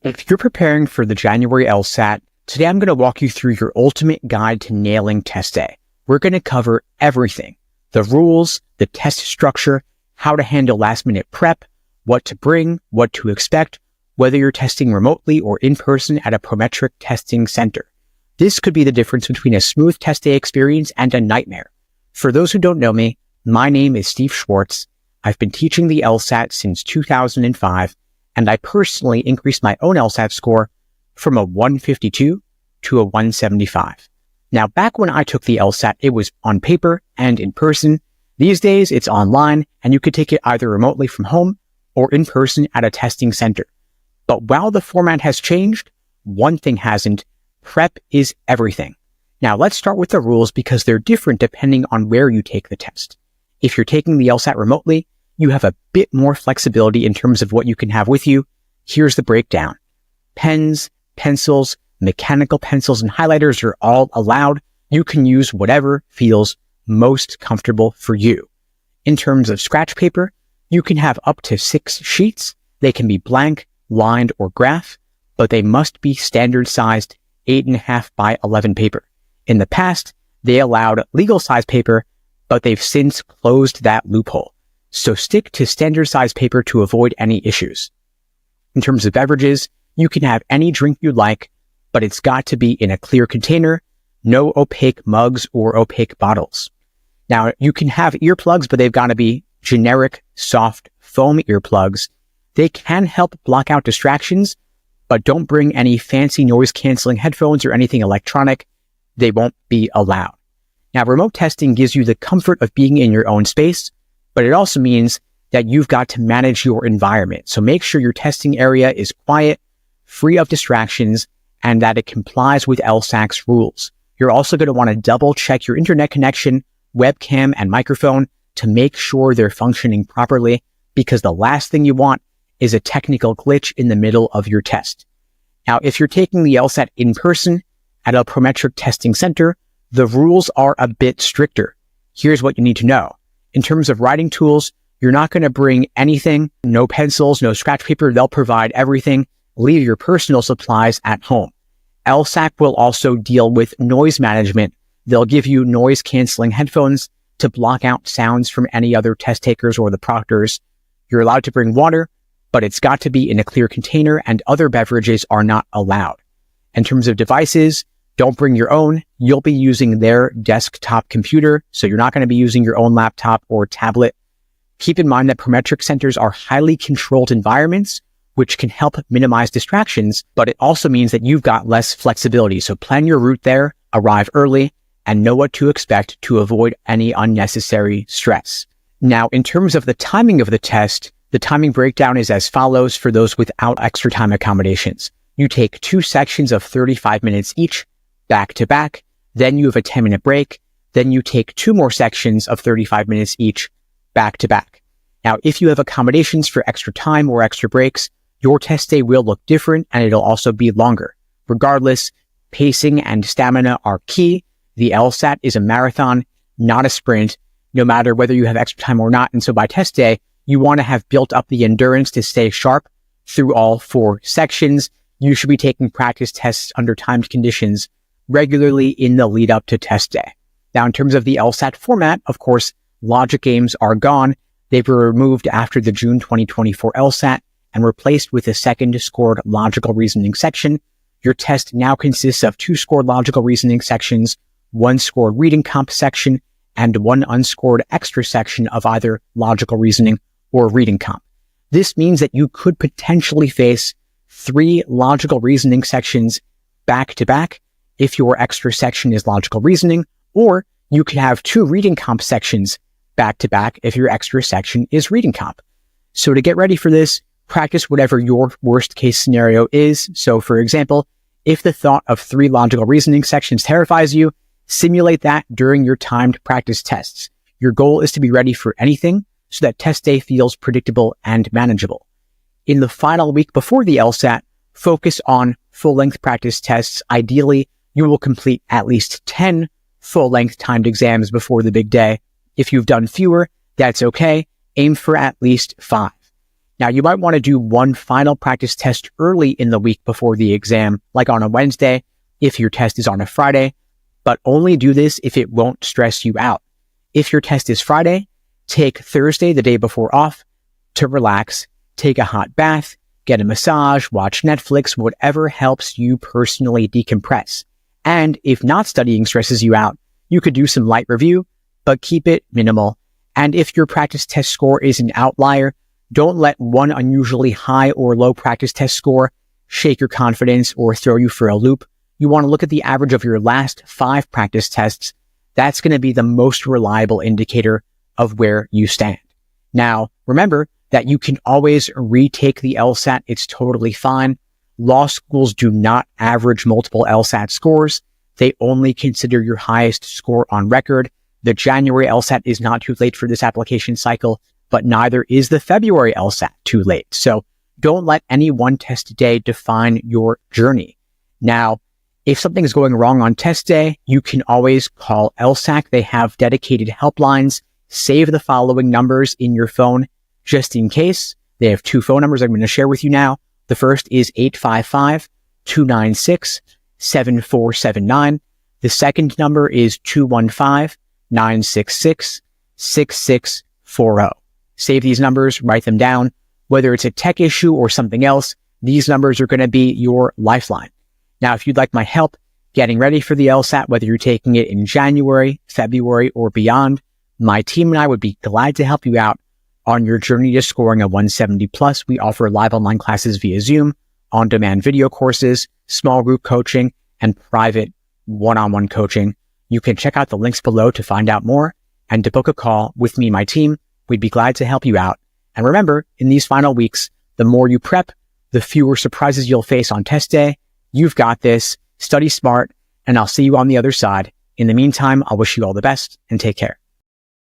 If you're preparing for the January LSAT, today I'm going to walk you through your ultimate guide to nailing test day. We're going to cover everything: the rules, the test structure, how to handle last-minute prep, what to bring, what to expect, whether you're testing remotely or in person at a Prometric testing center. This could be the difference between a smooth test day experience and a nightmare. For those who don't know me, my name is Steve Schwartz. I've been teaching the LSAT since 2005, and I personally increased my own LSAT score from a 152 to a 175. Now, back when I took the LSAT, it was on paper and in person. These days, it's online, and you could take it either remotely from home or in person at a testing center. But while the format has changed, one thing hasn't: prep is everything. Now, let's start with the rules because they're different depending on where you take the test. If you're taking the LSAT remotely, you have a bit more flexibility in terms of what you can have with you. Here's the breakdown. Pens, pencils, mechanical pencils, and highlighters are all allowed. You can use whatever feels most comfortable for you. In terms of scratch paper, you can have up to 6 sheets. They can be blank, lined, or graph, but they must be standard sized 8.5 by 11 paper. In the past, they allowed legal size paper, but they've since closed that loophole. So stick to standard size paper to avoid any issues. In terms of beverages, you can have any drink you like, but it's got to be in a clear container, no opaque mugs or opaque bottles. Now, you can have earplugs, but they've got to be generic, soft foam earplugs. They can help block out distractions, but don't bring any fancy noise-canceling headphones or anything electronic. They won't be allowed. Now, remote testing gives you the comfort of being in your own space, but it also means that you've got to manage your environment. So make sure your testing area is quiet, free of distractions, and that it complies with LSAC's rules. You're also going to want to double check your internet connection, webcam, and microphone to make sure they're functioning properly, because the last thing you want is a technical glitch in the middle of your test. Now, if you're taking the LSAT in person at a Prometric testing center, the rules are a bit stricter. Here's what you need to know. In terms of writing tools, you're not going to bring anything, no pencils, no scratch paper. They'll provide everything. Leave your personal supplies at home. LSAC will also deal with noise management. They'll give you noise-canceling headphones to block out sounds from any other test takers or the proctors. You're allowed to bring water, but it's got to be in a clear container, and other beverages are not allowed. In terms of devices, don't bring your own. You'll be using their desktop computer, so you're not going to be using your own laptop or tablet. Keep in mind that Prometric centers are highly controlled environments, which can help minimize distractions, but it also means that you've got less flexibility. So plan your route there, arrive early, and know what to expect to avoid any unnecessary stress. Now, in terms of the timing of the test, the timing breakdown is as follows for those without extra time accommodations. You take 2 sections of 35 minutes each, back to back, then you have a 10-minute break, then you take 2 more sections of 35 minutes each, back to back. Now, if you have accommodations for extra time or extra breaks, your test day will look different and it'll also be longer. Regardless, pacing and stamina are key. The LSAT is a marathon, not a sprint, no matter whether you have extra time or not. And so by test day, you want to have built up the endurance to stay sharp through all 4 sections. You should be taking practice tests under timed conditions regularly in the lead up to test day. Now, in terms of the LSAT format, of course, logic games are gone. They were removed after the June 2024 LSAT and replaced with a second scored logical reasoning section. Your test now consists of 2 scored logical reasoning sections, 1 scored reading comp section, and 1 unscored extra section of either logical reasoning or reading comp. This means that you could potentially face 3 logical reasoning sections back to back if your extra section is logical reasoning, or you could have 2 reading comp sections back to back if your extra section is reading comp. So to get ready for this, practice whatever your worst case scenario is. So for example, if the thought of 3 logical reasoning sections terrifies you, simulate that during your timed practice tests. Your goal is to be ready for anything so that test day feels predictable and manageable. In the final week before the LSAT, focus on full-length practice tests. Ideally, you will complete at least 10 full-length timed exams before the big day. If you've done fewer, that's okay. Aim for at least 5. Now, you might want to do one final practice test early in the week before the exam, like on a Wednesday, if your test is on a Friday, but only do this if it won't stress you out. If your test is Friday, take Thursday, the day before, off to relax, take a hot bath, get a massage, watch Netflix, whatever helps you personally decompress. And if not studying stresses you out, you could do some light review, but keep it minimal. And if your practice test score is an outlier, don't let one unusually high or low practice test score shake your confidence or throw you for a loop. You want to look at the average of your last 5 practice tests. That's going to be the most reliable indicator of where you stand. Now, remember that you can always retake the LSAT. It's totally fine. Law schools do not average multiple LSAT scores. They only consider your highest score on record. The January LSAT is not too late for this application cycle, but neither is the February LSAT too late. So don't let any one test day define your journey. Now, if something's going wrong on test day, you can always call LSAC. They have dedicated helplines. Save the following numbers in your phone just in case. They have 2 phone numbers I'm going to share with you now. The first is 855-296-7479. The second number is 215-966-6640. Save these numbers, write them down. Whether it's a tech issue or something else, these numbers are going to be your lifeline. Now, if you'd like my help getting ready for the LSAT, whether you're taking it in January, February, or beyond, my team and I would be glad to help you out on your journey to scoring a 170 plus. We offer live online classes via Zoom, on-demand video courses, small group coaching, and private one-on-one coaching. You can check out the links below to find out more and to book a call with me and my team. We'd be glad to help you out. And remember, in these final weeks, the more you prep, the fewer surprises you'll face on test day. You've got this. Study smart, and I'll see you on the other side. In the meantime, I'll wish you all the best and take care.